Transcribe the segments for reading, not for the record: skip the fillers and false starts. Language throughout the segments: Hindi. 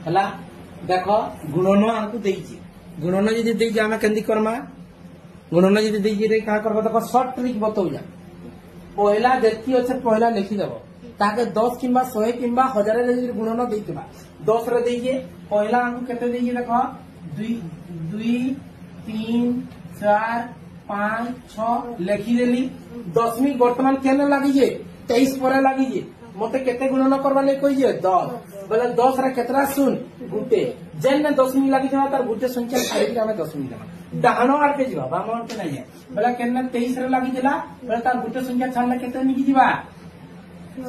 है देख गुणन आमको देइछि गुणन जदि देइछि आमे केंदी करमा गुणन जदि देइछि रे का करबा देख शॉर्ट ट्रिक बतौ जा पहला देखि अछि पहला लिखि देबो ताके 10 किंबा 100 किंबा 1000 रे जदि गुणन देइतबा 10 रे देइजे पहला आमको केते देइजे देख 2 2 3 4 5 6 लिखि देली 10 वर्तमान केने लागि जे 23 पर लागि जे मते केते गुणन करबा ले कहि जे 10 बोले 10 रे केतरा सुन गुटे जेन 10 लागि जमा तार गुटे संख्या छाड़ी के हमें 10 जमा डाहनो आर के जीवा बाम आर के नहीं है बोले केन 23 रे लागि दिला बोले तार गुटे संख्या छाड़ले केते मिली जीवा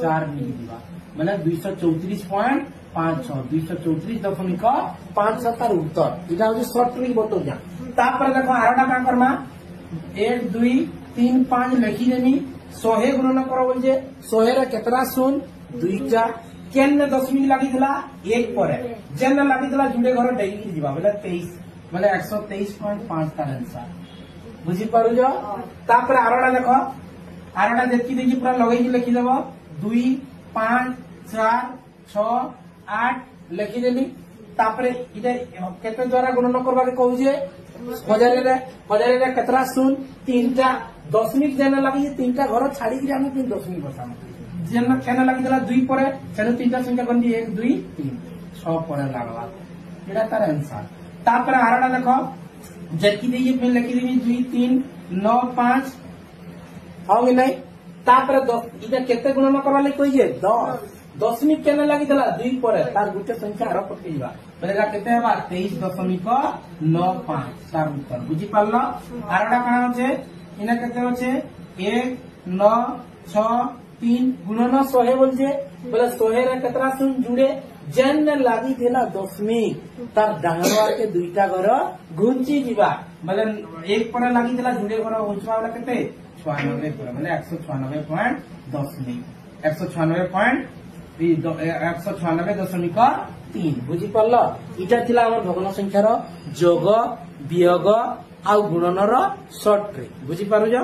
4 मिली जीवा बोले 234.56 234.56 तार उत्तर इटा हो शॉर्ट ट्रिक बतो जा तापर देखो आरोटा का करमा 1 2 3 5 लिखि देनी 100 गुणन करो बोल जे 100 रे केतरा सुन दुईटा केन 10 लागि दिला 1 पर जेन लागि दिला जुडे घर डेली जीवा बोले 23 बोले 123.5 तार आंसर बुझी पारु जो तापर आरोटा देखो आरोटा देखि देखि पूरा लगै लिखि देबो 2 5 4 6 8 लिखि देली तापर इटा केते द्वारा गुणन करबा के कहू जे 1000 रे केतरा सुन तीनटा 10 जेन लागि तीनटा घर छाड़ी कि हम 10 बसा जेन केन लागि दिला 2 पर सेनो तीनटा संख्या गंदी 1 2 3 6 पर लागला एटा तार आंसर तापर आरोटा देखो जेकी देई पे लिखि देबी 2 3 9 5 हो कि नहीं तापर 10 इटा केते गुणन करबा ले कहि जे 10 केन लागि दिला 2 पर तार गुटे संख्या आरो पकेइबा बोलेगा केते हेबा 23.95 तार उत्तर बुझी पारलो आरोटा काना होचे इना केते होचे 1 9 6 3 गुणन 100 बोलजे बोले 100 रे केतरा सुन जुड़े जेन लागि देला 10 तार डांगरवार के दुईटा घर घुंची जीवा बोले 1 पर लागि देला जुड़े घर होचवा वाला केते 96 पर बोले 196.3 बुझी पारल इटा थिला हमर भग्न संख्यार जोग वियोग आ गुणनर शॉर्ट ट्रिक बुझी पारु जो।